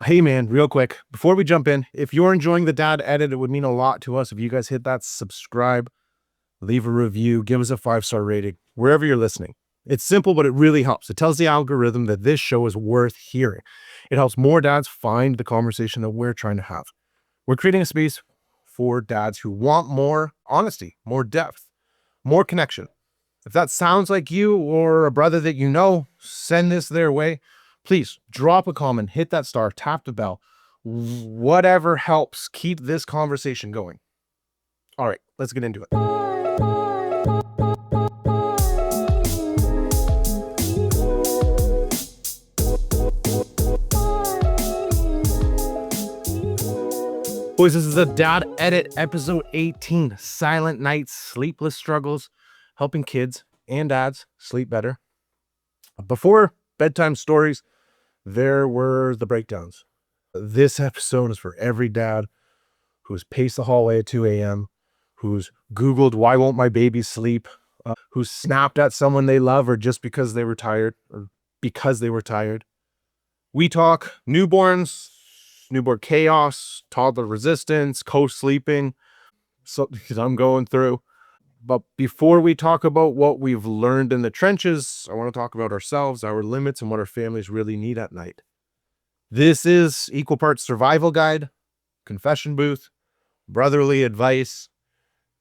Hey man, real quick, before we jump in, if you're enjoying the dad edit, it would mean a lot to us if you guys hit that subscribe, leave a review, give us a 5-star rating, wherever you're listening. It's simple, but it really helps. It tells the algorithm that this show is worth hearing. It helps more dads find the conversation that we're trying to have. We're creating a space for dads who want more honesty, more depth, more connection. If that sounds like you or a brother that you know, send this their way. Please drop a comment, hit that star, tap the bell, whatever helps keep this conversation going. All right, let's get into it. Boys, this is a Dad Edit episode 18, Silent Nights, Sleepless Struggles, helping kids and dads sleep better. Before bedtime stories, there were the breakdowns. This episode is for every dad who's paced the hallway at 2 a.m., who's Googled, why won't my baby sleep, who's snapped at someone they love or just because they were tired or because they were tired. We talk newborns, newborn chaos, toddler resistance, co-sleeping, something I'm going through. But before we talk about what we've learned in the trenches, I want to talk about ourselves, our limits, and what our families really need at night. This is equal parts survival guide, confession booth, brotherly advice.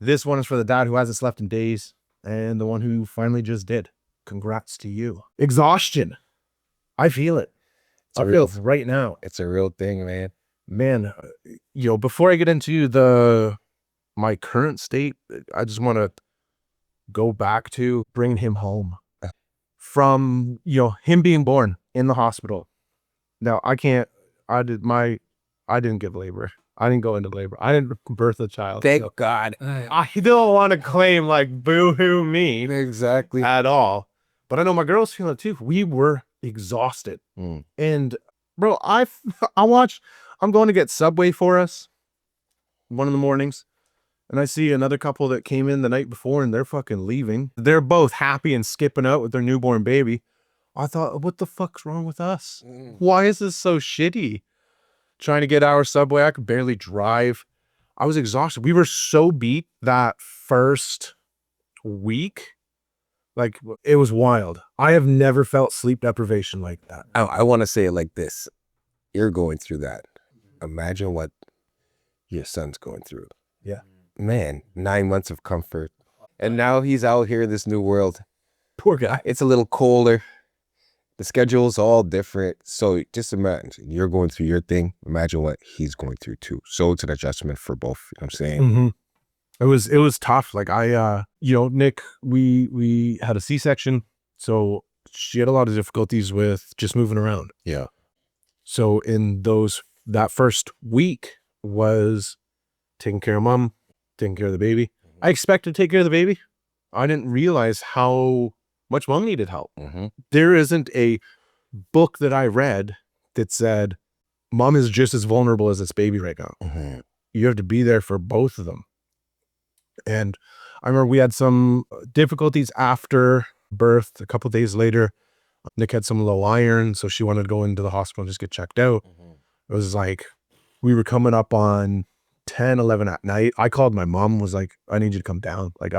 This one is for the dad who hasn't slept in days and the one who finally just did. Congrats to you. Exhaustion. I feel it. I feel it right now. It's a real thing, man. Man, before I get into my current state, I just want to go back to bringing him home from, him being born in the hospital. Now I didn't give labor. I didn't go into labor. I didn't birth a child. Thank God. I don't want to claim like boo-hoo me Exactly. at all, but I know my girl's feeling it too. We were exhausted. And bro, I'm going to get Subway for us one of the mornings. And I see another couple that came in the night before and they're fucking leaving. They're both happy and skipping out with their newborn baby. I thought, what the fuck's wrong with us? Why is this so shitty? Trying to get our Subway, I could barely drive. I was exhausted. We were so beat that first week. Like, it was wild. I have never felt sleep deprivation like that. I want to say it like this. You're going through that. Imagine what your son's going through. Yeah. Man, 9 months of comfort. And now he's out here in this new world. Poor guy. It's a little colder. The schedule's all different. So just imagine you're going through your thing. Imagine what he's going through too. So it's an adjustment for both. You know what I'm saying? Mm-hmm. It was tough. Like Nick, we had a C-section. So she had a lot of difficulties with just moving around. Yeah. So in that first week was taking care of mom, taking care of the baby. I expected to take care of the baby. I didn't realize how much mom needed help. There isn't a book that I read that said mom is just as vulnerable as its baby right now. You have to be there for both of them. And I remember we had some difficulties after birth. A couple of days later, Nick had some low iron, so she wanted to go into the hospital and just get checked out. It was like we were coming up on 10, 11 at night. I called my mom, was like, I need you to come down. Like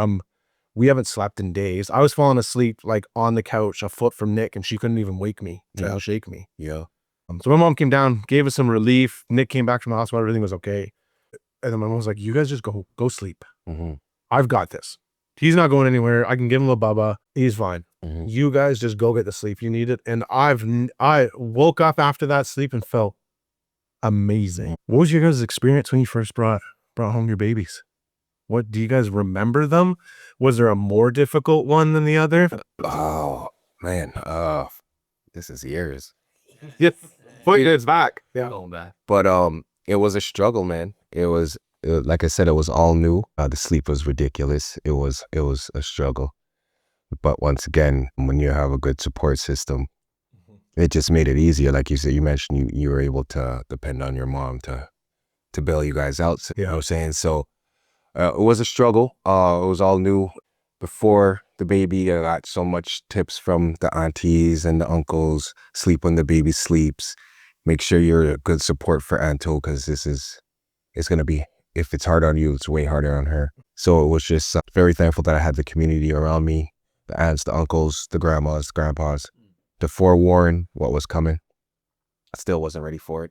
we haven't slept in days. I was falling asleep like on the couch, a foot from Nick, and she couldn't even wake me to shake me. Yeah. So my mom came down, gave us some relief. Nick came back from the hospital, everything was okay. And then my mom was like, you guys just go sleep. I've got this. He's not going anywhere. I can give him a bubba. He's fine. You guys just go get the sleep you need it. And I woke up after that sleep and felt amazing. What was your guys' experience when you first brought home your babies? What do you guys remember them? Was there a more difficult one than the other? Oh man, this is years. Yeah, 4 years back. Yeah, but it was a struggle, man. It was like I said, it was all new. The sleep was ridiculous. It was a struggle. But once again, when you have a good support system, it just made it easier. Like you said, you mentioned you were able to depend on your mom to bail you guys out. You know what I'm saying? So it was a struggle. It was all new. Before the baby, I got so much tips from the aunties and the uncles. Sleep when the baby sleeps. make sure you're a good support for Anto, because it's going to be, if it's hard on you, it's way harder on her. So it was just very thankful that I had the community around me, the aunts, the uncles, the grandmas, the grandpas, to forewarn what was coming. I still wasn't ready for it.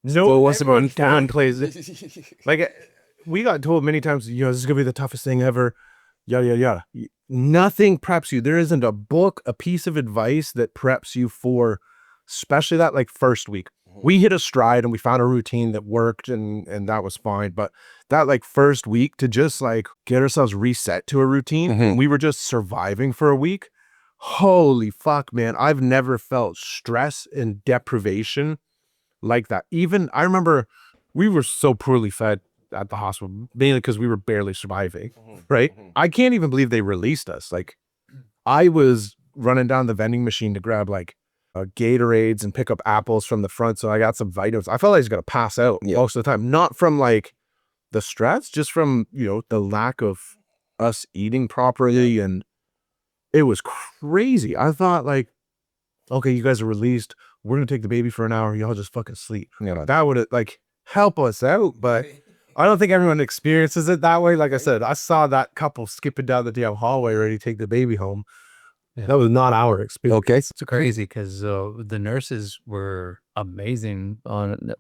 No, it wasn't going downplays it. Like, we got told many times, this is gonna be the toughest thing ever. Yada yada yada. Nothing preps you. There isn't a book, a piece of advice that preps you for, especially that like first week. We hit a stride and we found a routine that worked, and that was fine. But that like first week, to just like get ourselves reset to a routine, we were just surviving for a week. Holy fuck, man. I've never felt stress and deprivation like that. Even I remember we were so poorly fed at the hospital, mainly because we were barely surviving, right? I can't even believe they released us. Like, I was running down the vending machine to grab like Gatorades and pick up apples from the front, so I got some vitamins. I felt like I was gonna pass out most of the time, not from like the stress, just from the lack of us eating properly, and it was crazy. I thought like, okay, you guys are released. We're gonna take the baby for an hour. Y'all just fucking sleep. That would like help us out, but I don't think everyone experiences it that way. Like I said, I saw that couple skipping down the damn hallway ready to take the baby home. Yeah. That was not our experience. Okay. It's crazy because the nurses were amazing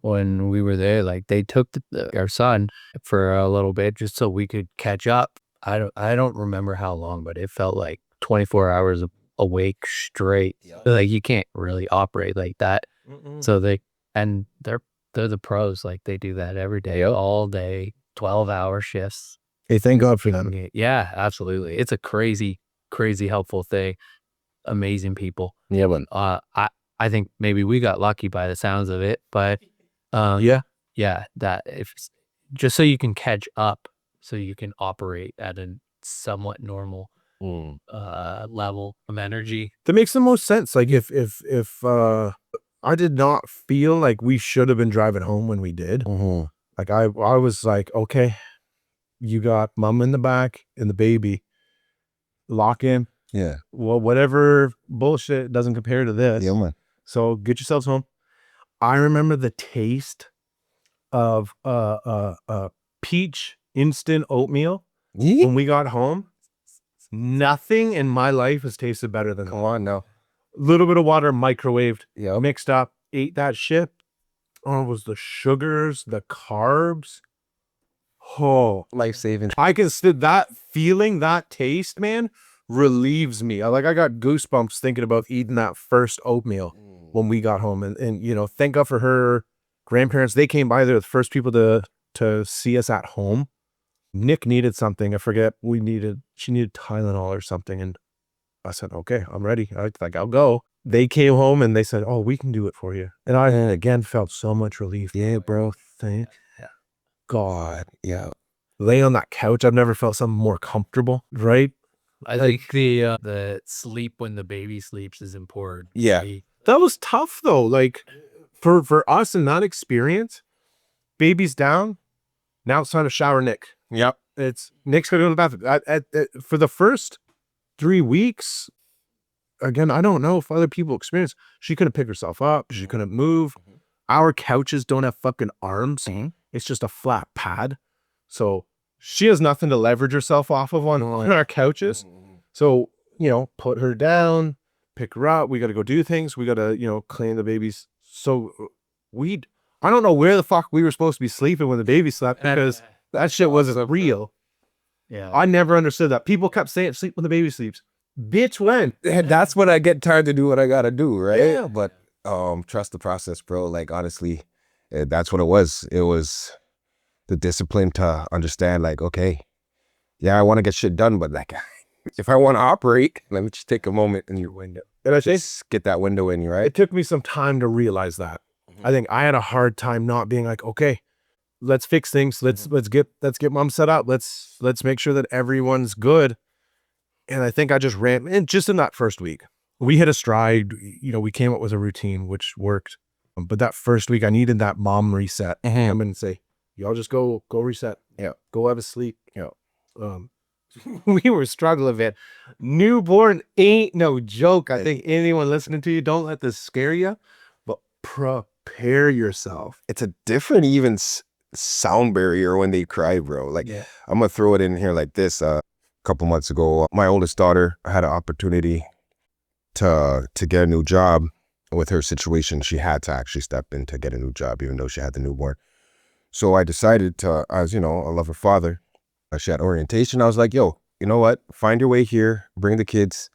when we were there. Like, they took our son for a little bit just so we could catch up. I don't remember how long, but it felt like 24 hours awake straight. Like, you can't really operate like that. So they're the pros. Like, they do that every day, all day, 12-hour shifts. Hey, thank God for them. Yeah, absolutely. It's a crazy helpful thing. Amazing people. Yeah, but I think maybe we got lucky by the sounds of it, but that if just so you can catch up, so you can operate at a somewhat normal level of energy. That makes the most sense. Like, if I did not feel like we should have been driving home when we did. Like, I was like, okay, you got mom in the back and the baby, lock in. yeah. Well, whatever bullshit doesn't compare to this. Yeah, man. So get yourselves home. I remember the taste of peach instant oatmeal when we got home. Nothing in my life has tasted better than that. Come on now. Little bit of water, microwaved, Yeah. mixed up, ate that shit. Oh, it was the sugars, the carbs. Oh, Life saving. I can still, that feeling, that taste, man, relieves me. I got goosebumps thinking about eating that first oatmeal when we got home, and thank God for her grandparents. They came by. They're the first people to see us at home. Nick needed something. I forget. She needed Tylenol or something, and I said, okay, I'm ready. I'll go. They came home and they said, oh, we can do it for you. And I again felt so much relief. Yeah, bro. Thank God. Yeah. Lay on that couch. I've never felt something more comfortable, right? I think the sleep when the baby sleeps is important. Yeah. That was tough though. Like, for us in that experience, baby's down. Now it's time to shower Nick. Yep. It's Nick's gonna go to the bathroom. For the first 3 weeks, again, I don't know if other people experience. She couldn't pick herself up. She couldn't move. Our couches don't have fucking arms. It's just a flat pad. So she has nothing to leverage herself off of on our couches. So, put her down, pick her up. We got to go do things. We got to, clean the babies. So I don't know where the fuck we were supposed to be sleeping when the baby slept, because that shit wasn't real. Yeah. I never understood that. People kept saying, sleep when the baby sleeps. Bitch, when? That's when I get tired to do what I gotta do, right? Yeah. But trust the process, bro. Like, honestly, that's what it was. It was the discipline to understand, like, okay, yeah, I want to get shit done, but like, if I want to operate, let me just take a moment in your window. And I think Just get that window in you, right? it took me some time to realize that. I think I had a hard time not being like, okay, let's fix things. Let's get mom set up. Let's make sure that everyone's good. And I think I just ran, and just in that first week, we hit a stride. We came up with a routine which worked. But that first week, I needed that mom reset. Come in and say, y'all just go reset. Yeah. Go have a sleep. We were struggling, man. Newborn ain't no joke. I think anyone listening to you, don't let this scare you. But prepare yourself. It's a different even sound barrier when they cry, bro. Like, I'm gonna throw it in here like this. A couple months ago, my oldest daughter had an opportunity to get a new job. With her situation, she had to actually step in to get a new job, even though she had the newborn. So I decided to, as you know, a lover father, she had orientation. I was like, yo, you know what? Find your way here. Bring the kids,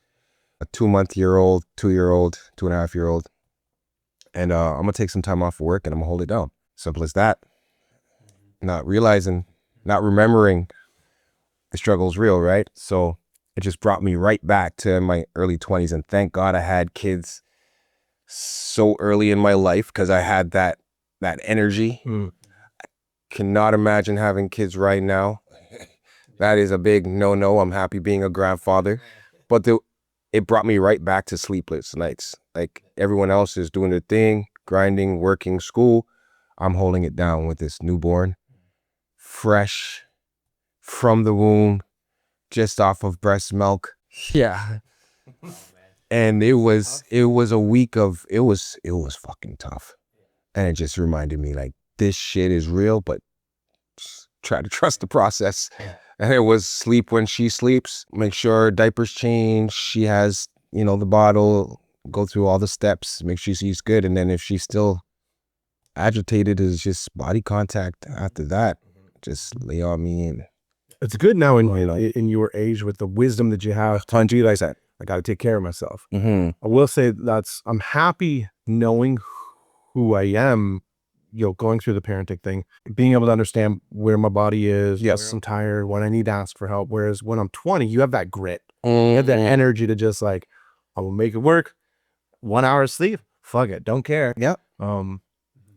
a 2-month-old, 2-year-old, 2.5-year-old. And I'm going to take some time off of work and I'm going to hold it down. Simple as that. Not realizing, not remembering the struggle's real, right? So it just brought me right back to my early 20s. And thank God I had kids so early in my life because I had that energy. Cannot imagine having kids right now. That is a big no. I'm happy being a grandfather. But it brought me right back to sleepless nights. Like everyone else is doing their thing, grinding, working, school. I'm holding it down with this newborn, fresh from the womb, just off of breast milk. Yeah. And it was a week of, it was fucking tough. And it just reminded me like, this shit is real, but try to trust the process. And it was sleep when she sleeps, make sure diapers change. She has, the bottle, go through all the steps, make sure she's good. And then if she's still agitated, is just body contact after that. Just lay on me. And it's good now in your age with the wisdom that you have to realize that I got to take care of myself. I will say I'm happy knowing who I am, going through the parenting thing, being able to understand where my body is. Yes, I'm tired, when I need to ask for help. Whereas when I'm 20, you have that grit, you have that energy to just like, I will make it work. 1 hour of sleep, fuck it, don't care. Yep.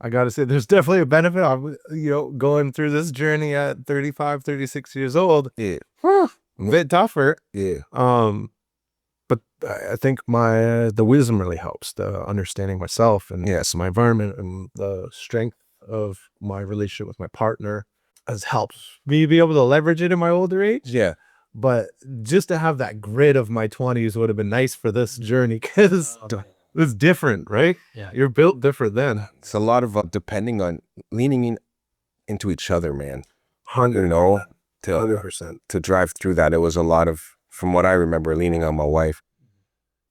I gotta say, there's definitely a benefit of going through this journey at 35, 36 years old. Yeah. A bit tougher. Yeah. But I think the wisdom really helps, the understanding myself and my environment and the strength of my relationship with my partner has helped me be able to leverage it in my older age. Yeah. But just to have that grit of my 20s would have been nice for this journey because it's different, right? Yeah. You're built different then. It's a lot of depending on leaning into each other, man. 100%. To drive through that. It was a lot of, from what I remember, leaning on my wife.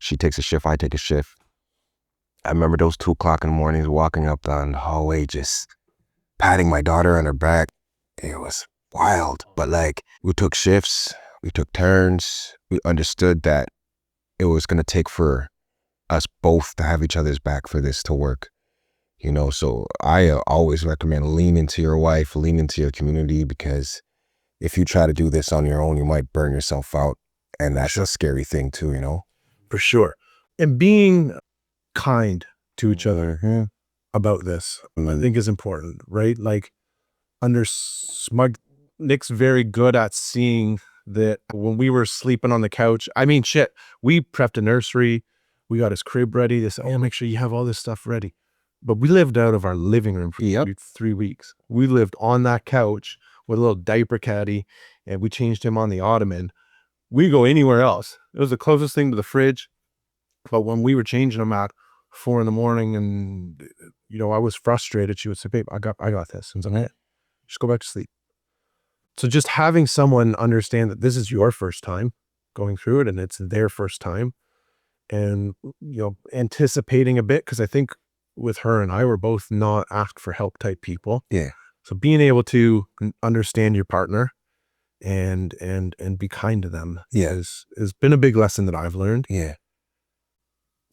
She takes a shift, I take a shift. I remember those 2 o'clock in the mornings walking up down the hallway, just patting my daughter on her back. It was wild. But like, we took shifts, we took turns. We understood that it was going to take for us both to have each other's back for this to work. So I always recommend lean into your wife, lean into your community, because if you try to do this on your own, you might burn yourself out. And that's a scary thing too, For sure. And being kind to each other about this, I think is important, right? Like Nick's very good at seeing that when we were sleeping on the couch, we prepped a nursery, we got his crib ready. They said, make sure you have all this stuff ready. But we lived out of our living room for 3 weeks. We lived on that couch with a little diaper caddy, and we changed him on the ottoman. We go anywhere else. It was the closest thing to the fridge. But when we were changing him at 4 a.m. and, I was frustrated, she would say, babe, I got this. And so, just go back to sleep. So just having someone understand that this is your first time going through it and it's their first time, and, anticipating a bit, because I think with her and I were both not ask for help type people. Yeah. So being able to understand your partner and be kind to them has been a big lesson that I've learned. Yeah.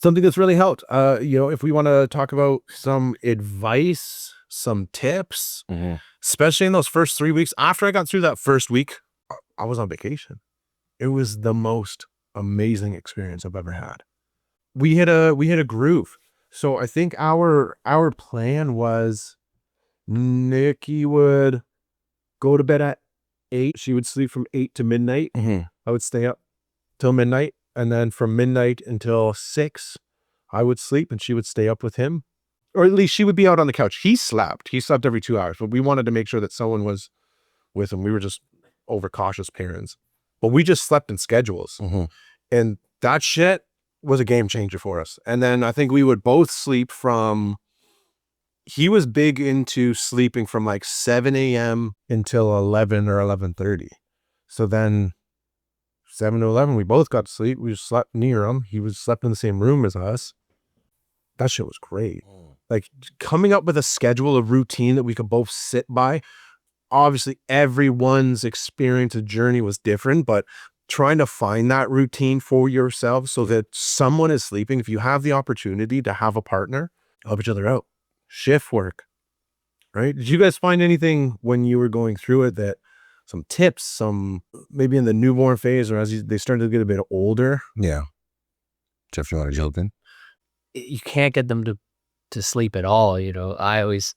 Something that's really helped. If we want to talk about some advice, some tips, especially in those first 3 weeks. After I got through that first week, I was on vacation. It was the most amazing experience I've ever had. We hit a groove. So I think our plan was Nikki would go to bed at 8. She would sleep from 8 to midnight. I would stay up till midnight. And then from midnight until 6, I would sleep and she would stay up with him. Or at least she would be out on the couch. He slept every 2 hours, but we wanted to make sure that someone was with him. We were just overcautious parents. But we just slept in schedules. And that shit was a game changer for us. And then I think we would both sleep from he was big into sleeping from like 7 a.m. until 11 or 11:30. So then 7 to 11, we both got to sleep. We just slept near him. He was slept in the same room as us. That shit was great. Like coming up with a schedule, a routine that we could both sit by. Obviously, everyone's experience and journey was different, but trying to find that routine for yourself so that someone is sleeping. If you have the opportunity to have a partner, help each other out. Shift work, right? Did you guys find anything when you were going through it that some tips, some maybe in the newborn phase or as they started to get a bit older? Yeah. Jeff, you want to jump in? You can't get them to sleep at all. You know, I always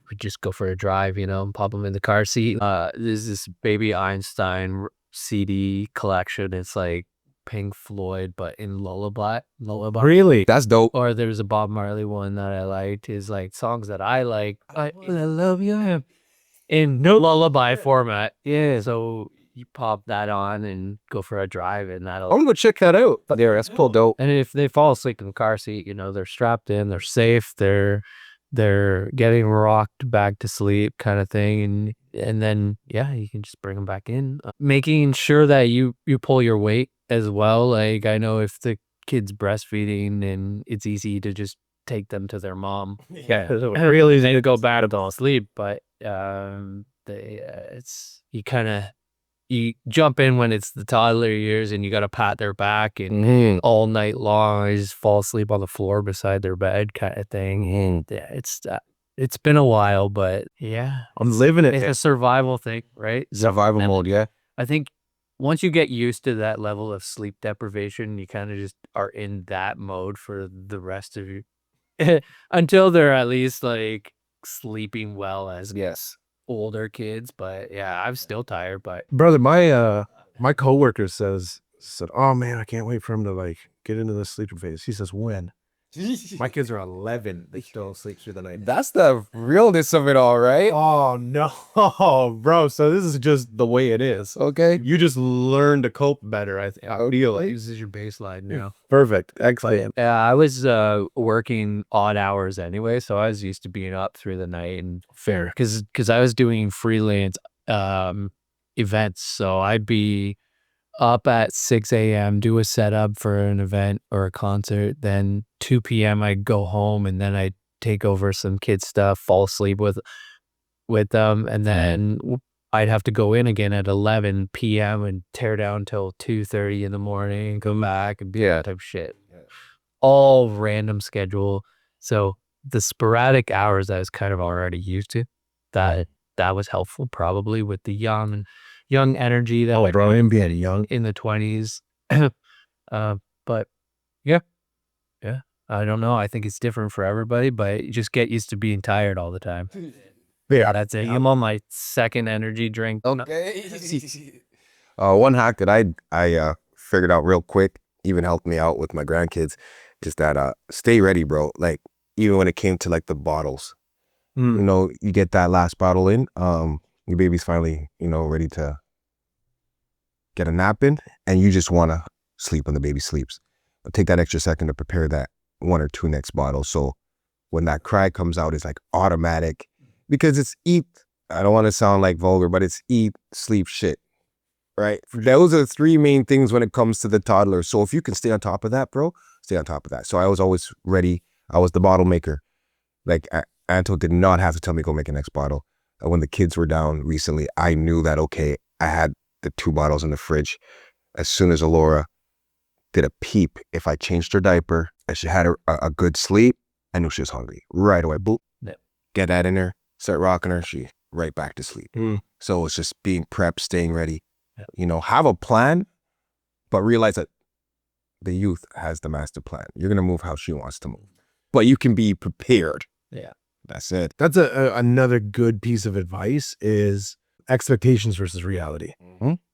would just go for a drive, you know, and pop them in the car seat. There's this Baby Einstein CD collection. It's like Pink Floyd, but in lullaby. Really? That's dope. Or there's a Bob Marley one that I liked. Is like songs that I like. I love you in lullaby format. Yeah. So you pop that on and go for a drive, and that'll. I'm gonna go check that out. Yeah, that's cool, dope. And if they fall asleep in the car seat, you know, they're strapped in, they're safe, they're getting rocked back to sleep kind of thing. And then, yeah, you can just bring them back in. Making sure that you pull your weight as well. Like I know if the kid's breastfeeding and it's easy to just take them to their mom. Yeah. Really easy to go back and fall asleep, but it's you jump in when it's the toddler years and you got to pat their back and all night long I just fall asleep on the floor beside their bed kind of thing. And yeah, it's been a while, but yeah, I'm living it. It's a survival thing, right? Survival mode, yeah. I think once you get used to that level of sleep deprivation, you kind of just are in that mode for the rest of you until they're at least like sleeping well as Yes. older kids. But yeah, I'm still tired, but Brother, my coworker said, oh man, I can't wait for him to like get into the sleeping phase. He says, when? My kids are 11. They still sleep through the night. That's the realness of it all, right? Oh no, bro. So this is just the way it is. Okay. You just learn to cope better. I feel like. this is your baseline now. Perfect. Excellent. Yeah, I was working odd hours anyway, so I was used to being up through the night and Fair. because I was doing freelance events, so I'd be up at 6 a.m., do a setup for an event or a concert, then 2 p.m. I'd go home and then I'd take over some kids stuff, fall asleep with them, and then I'd have to go in again at 11 p.m. and tear down till 2:30 in the morning, come back and be that type of shit. All random schedule. So the sporadic hours I was kind of already used to, that was helpful probably with the young energy that Oh, bro, I'm being young. in the 20s. But yeah, I don't know. I think it's different for everybody, but you just get used to being tired all the time. Yeah, That's it. I'm on my second energy drink. Okay. One hack that I figured out real quick, even helped me out with my grandkids, is that stay ready, bro. Like even when it came to like the bottles, you know, you get that last bottle in, your baby's finally, you know, ready to get a nap in, and you just want to sleep when the baby sleeps. But take that extra second to prepare that 1 or 2 next bottles. So when that cry comes out, it's like automatic, because it's eat. I don't want to sound like vulgar, but it's eat, sleep, shit. Right? Those are the 3 main things when it comes to the toddler. So if you can stay on top of that, bro, stay on top of that. So I was always ready. I was the bottle maker. Like Anto did not have to tell me go make a next bottle. When the kids were down recently, I knew that, okay, I had the 2 bottles in the fridge. As soon as Alora did a peep, if I changed her diaper and she had a good sleep, I knew she was hungry. Right away, boop, get that in her, start rocking her, she right back to sleep. So it's just being prepped, staying ready. You know, have a plan, but realize that the youth has the master plan. You're going to move how she wants to move, but you can be prepared. Yeah. That's it. That's another good piece of advice is expectations versus reality.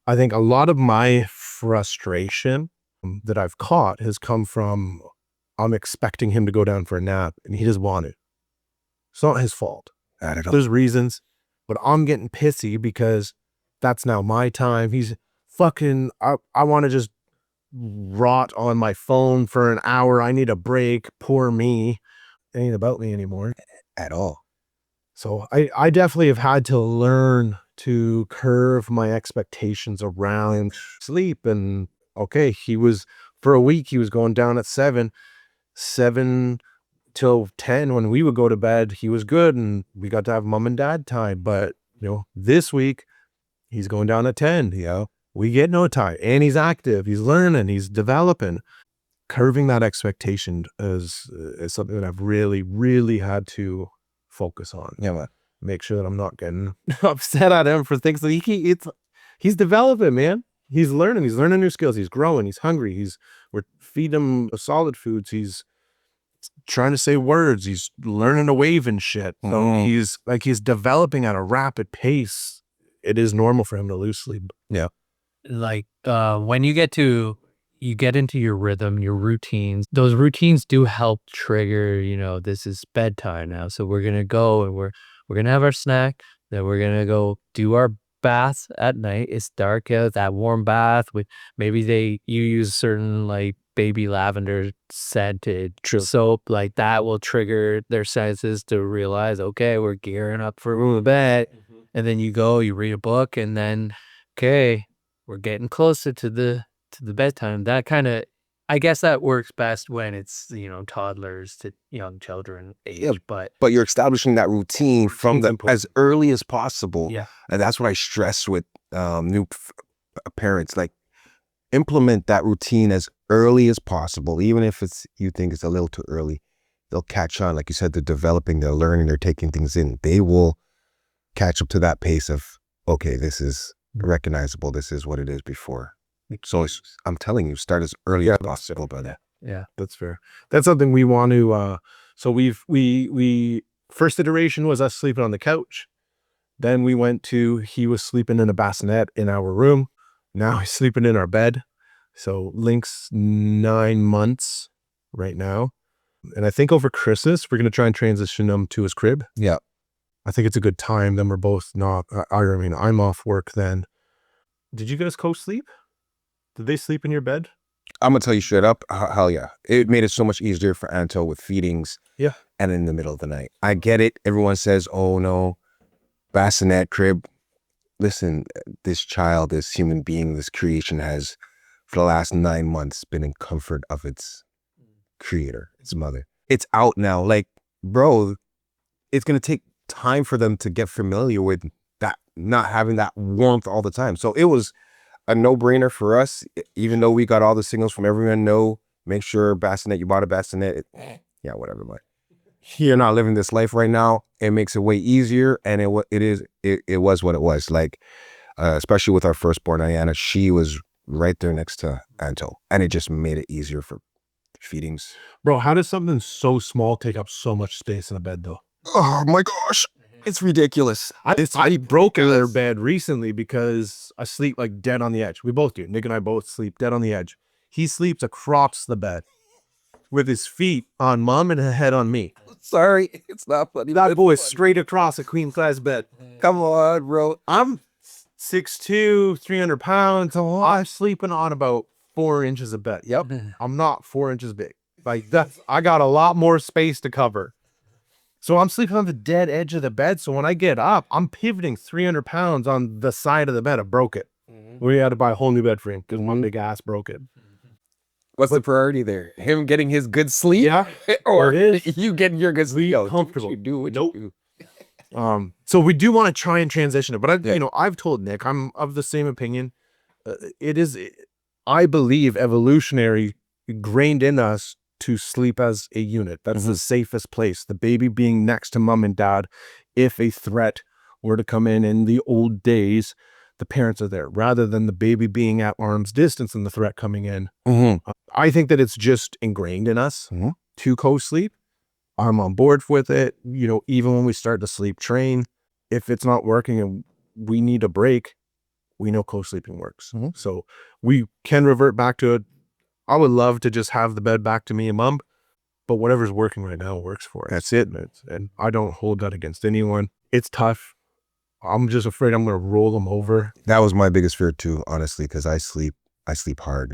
I think a lot of my frustration that I've caught has come from I'm expecting him to go down for a nap and he doesn't want to. It's not his fault. There's reasons, but I'm getting pissy because that's now my time. He's fucking, I want to just rot on my phone for an hour. I need a break. Poor me. It ain't about me anymore. at all. So I definitely have had to learn to curve my expectations around sleep. And okay, for a week, he was going down at 7 till 10 when we would go to bed. He was good and we got to have mom and dad time. But, this week he's going down at 10. We get no time, and he's active, he's learning, he's developing. Curving that expectation is something that I've really, really had to focus on. Yeah, man. Make sure that I'm not getting upset at him for things that he's developing, man. He's learning new skills. He's growing. He's hungry. We're feeding him solid foods. He's trying to say words. He's learning to wave and shit. So he's developing at a rapid pace. It is normal for him to lose sleep. Yeah. Like when you get into your rhythm, your routines, those routines do help trigger, this is bedtime now. So we're going to go and we're going to have our snack. Then we're going to go do our bath at night. It's dark out, that warm bath with maybe you use certain like baby lavender scented soap, like that will trigger their senses to realize, okay, we're gearing up for bed. And then you read a book, and then, okay, we're getting closer to the bedtime. That kind of, I guess that works best when it's, toddlers to young children age. Yeah, but you're establishing that routine from as early as possible. Yeah. And that's what I stress with new parents. Like, implement that routine as early as possible, even if you think it's a little too early. They'll catch on. Like you said, they're developing, they're learning, they're taking things in. They will catch up to that pace of, okay, this is recognizable. This is what it is before. So I'm telling you, start as early as possible about that. Yeah, that's fair. That's something we want to, so we first iteration was us sleeping on the couch. Then we went to, he was sleeping in a bassinet in our room. Now he's sleeping in our bed. So Link's 9 months right now. And I think over Christmas, we're going to try and transition him to his crib. Yeah. I think it's a good time. Then we're both not, I'm off work then. Did you guys co-sleep? Did they sleep in your bed? I'm going to tell you straight up, hell yeah. It made it so much easier for Anto with feedings. Yeah. And in the middle of the night. I get it. Everyone says, oh no, bassinet, crib. Listen, this child, this human being, this creation has, for the last 9 months, been in comfort of its creator, its mother. It's out now. Like, bro, it's going to take time for them to get familiar with that, not having that warmth all the time. So it was a no-brainer for us, even though we got all the signals from everyone. No, make sure bassinet, you bought a bassinet. Yeah, whatever, but you're not living this life right now. It makes it way easier, and it was what it was. Like, especially with our firstborn, Ayana, she was right there next to Anto, and it just made it easier for feedings. Bro, how does something so small take up so much space in a bed, though? Oh my gosh, it's ridiculous. I broke out of bed recently because I sleep like dead on the edge. We both do. Nick and I both sleep dead on the edge. He sleeps across the bed with his feet on mom and his head on me. Sorry, it's not funny. That boy is straight across a queen size bed. Come on, bro. I'm 6'2", 300 pounds. I'm sleeping on about 4 inches of bed. Yep. I'm not 4 inches big. Like I got a lot more space to cover. So I'm sleeping on the dead edge of the bed. So when I get up, I'm pivoting 300 pounds on the side of the bed. I broke it. We had to buy a whole new bed frame because one big ass broke it. What's the priority there? Him getting his good sleep? Yeah. Or you getting your good sleep? Comfortable. Do what you do. So we do want to try and transition it. But I've told Nick, I'm of the same opinion. It is, I believe, evolutionary ingrained in us to sleep as a unit. That's the safest place. The baby being next to mom and dad. If a threat were to come in the old days, the parents are there rather than the baby being at arm's distance and the threat coming in. I think that it's just ingrained in us to co-sleep. I'm on board with it. Even when we start to sleep train, if it's not working and we need a break, we know co-sleeping works. So we can revert back to it. I would love to just have the bed back to me and mom, but whatever's working right now works for us. That's it. And I don't hold that against anyone. It's tough. I'm just afraid I'm going to roll them over. That was my biggest fear too, honestly, because I sleep hard,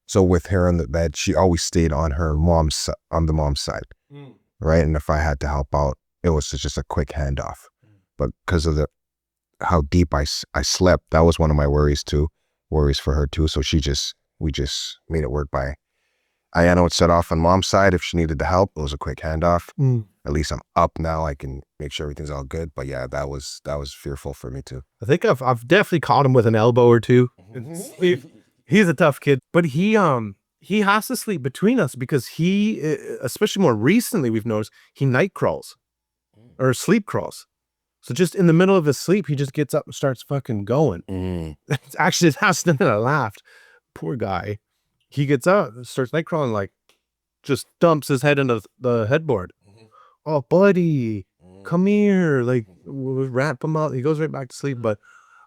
So with her on the bed, she always stayed on the mom's side, right? And if I had to help out, it was just a quick handoff. But because of how deep I slept, that was one of my worries for her too. So we just made it work by, I know it set off on mom's side. If she needed the help, it was a quick handoff. At least I'm up now. I can make sure everything's all good. But yeah, that was fearful for me too. I think I've definitely caught him with an elbow or two. He's a tough kid, but he has to sleep between us because he, especially more recently, we've noticed he night crawls or sleep crawls. So just in the middle of his sleep, he just gets up and starts fucking going. Actually, that's nothing. I laughed. Poor guy. He gets up, starts night crawling, like just dumps his head into the headboard. Oh, buddy, come here. Like, we'll wrap him up. He goes right back to sleep. But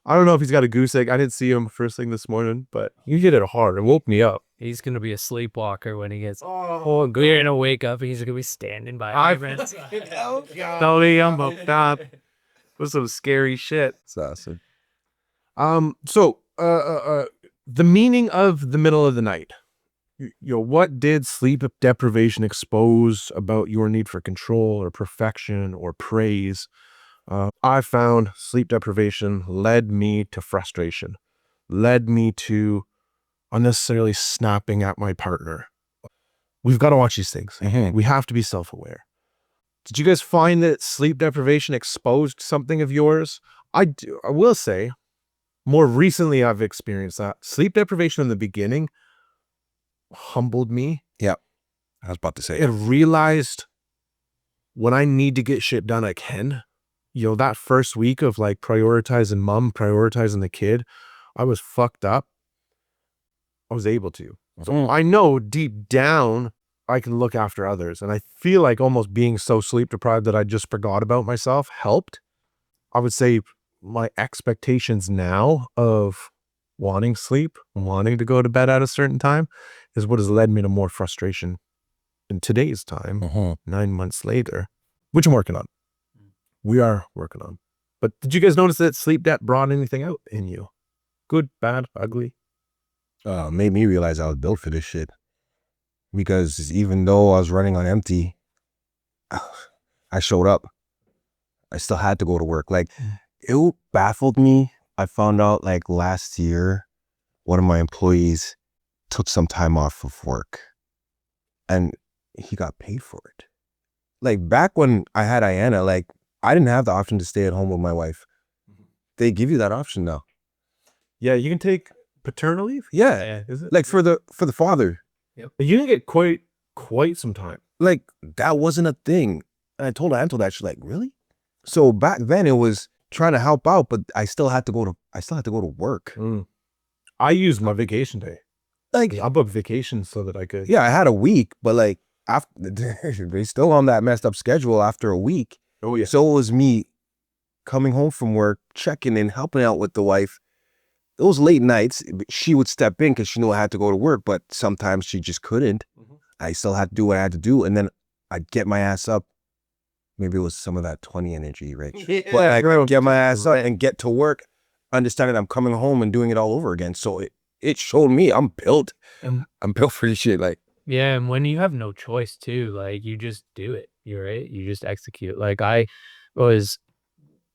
I don't know if he's got a goose egg. I didn't see him first thing this morning, but he hit it hard. It woke me up. He's gonna be a sleepwalker when he gets. Oh, you're gonna wake up. And he's gonna be standing by. Tell me I'm hooked up. Was some scary shit. That's awesome. So, the meaning of the middle of the night. What did sleep deprivation expose about your need for control or perfection or praise? I found sleep deprivation led me to frustration, led me to unnecessarily snapping at my partner. We've got to watch these things. We have to be self-aware. Did you guys find that sleep deprivation exposed something of yours? I will say, more recently I've experienced that. Sleep deprivation in the beginning humbled me. Yeah, I was about to say. I realized when I need to get shit done, I can. That first week of like prioritizing mom, prioritizing the kid, I was fucked up. I was able to. So I know deep down I can look after others. And I feel like almost being so sleep deprived that I just forgot about myself helped. I would say my expectations now of wanting sleep, wanting to go to bed at a certain time is what has led me to more frustration in today's time, 9 months later, which I'm working on. We are working on. But did you guys notice that sleep debt brought anything out in you? Good, bad, ugly? Made me realize I was built for this shit. Because even though I was running on empty, I showed up. I still had to go to work. Like, it baffled me. I found out like last year, one of my employees took some time off of work and he got paid for it. Like back when I had Ayanna, like I didn't have the option to stay at home with my wife. They give you that option now. Yeah, you can take paternal leave? Yeah. Is it? Like for the father. Yep. You can get quite some time. Like that wasn't a thing. And I told Anto that. She's like, really? So back then it was trying to help out, but I still had to go to work. I used my vacation day. Like I booked vacation so that I could. Yeah, I had a week, but like after they still on that messed up schedule after a week. Oh yeah. So it was me coming home from work, checking in, helping out with the wife. Those late nights, she would step in because she knew I had to go to work, but sometimes she just couldn't. I still had to do what I had to do, and then I'd get my ass up. Maybe it was some of that 20 energy, right? But I'd get my ass up and get to work, understanding I'm coming home and doing it all over again. So it showed me I'm built. I'm built for this shit. Like, yeah, and when you have no choice too, like you just do it. You're right. You just execute. Like I was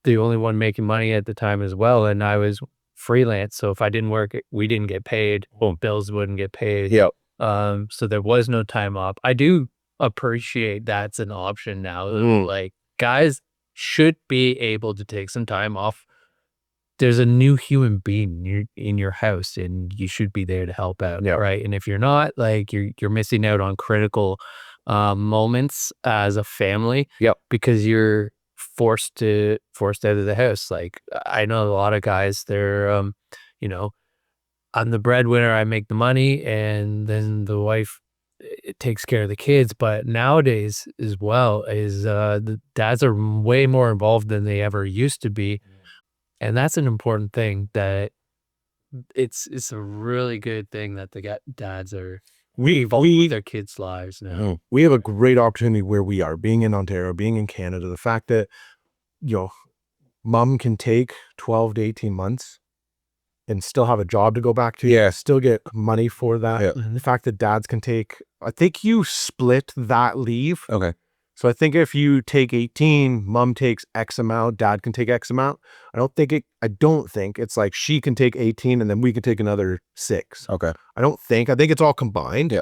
the only one making money at the time as well, and I was freelance. So if I didn't work, we didn't get paid. Well, bills wouldn't get paid. yeah. So there was no time off. I do appreciate that's an option now. Like guys should be able to take some time off. There's a new human being in your house, and you should be there to help out, right? And if you're not, like you're missing out on critical moments as a family, because you're forced out of the house. Like I know a lot of guys, they're I'm the breadwinner, I make the money, and then the wife takes care of the kids. But nowadays as well is the dads are way more involved than they ever used to be. And that's an important thing, that it's a really good thing that the dads are involved with their kids' lives now. We have a great opportunity where we are, being in Ontario, being in Canada. The fact that, mom can take 12 to 18 months and still have a job to go back to, still get money for that. And the fact that dads can take, I think you split that leave. Okay. So I think if you take 18, mom takes X amount, dad can take X amount. I don't think it's like she can take 18 and then we can take another 6. Okay. I think it's all combined. Yeah.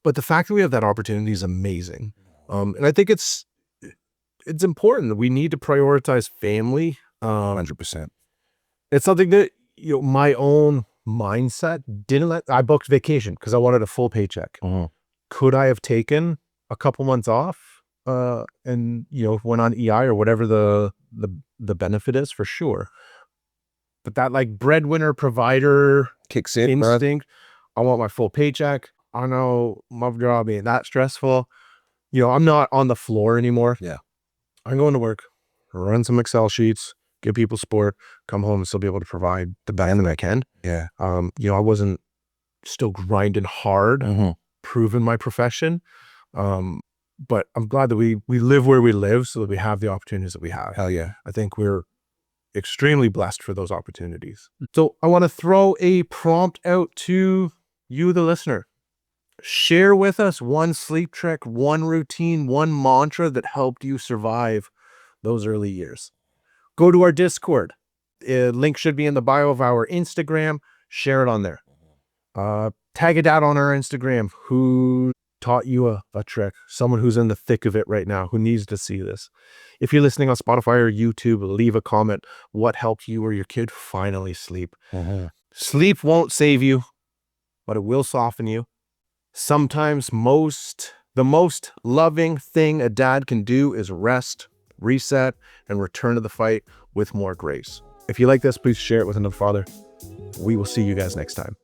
But the fact that we have that opportunity is amazing. And I think it's important that we need to prioritize family. 100%. It's something that, my own mindset I booked vacation because I wanted a full paycheck. Could I have taken a couple months off and, went on EI or whatever the benefit is? For sure. But that like breadwinner provider Kicks in, instinct, I want my full paycheck. I know my job ain't that stressful. I'm not on the floor anymore. Yeah. I'm going to work, run some Excel sheets, give people support, come home and still be able to provide the best that I can. Yeah. I wasn't still grinding hard, proving my profession. But I'm glad that we live where we live so that we have the opportunities that we have. Hell yeah. I think we're extremely blessed for those opportunities. So I want to throw a prompt out to you, the listener. Share with us one sleep trick, one routine, one mantra that helped you survive those early years. Go to our Discord. Link should be in the bio of our Instagram. Share it on there. Tag a dad on our Instagram who taught you a trick, someone who's in the thick of it right now, who needs to see this. If you're listening on Spotify or YouTube, leave a comment. What helped you or your kid finally sleep? Sleep won't save you, but it will soften you. Sometimes the most loving thing a dad can do is rest, reset, and return to the fight with more grace. If you like this, please share it with another father. We will see you guys next time.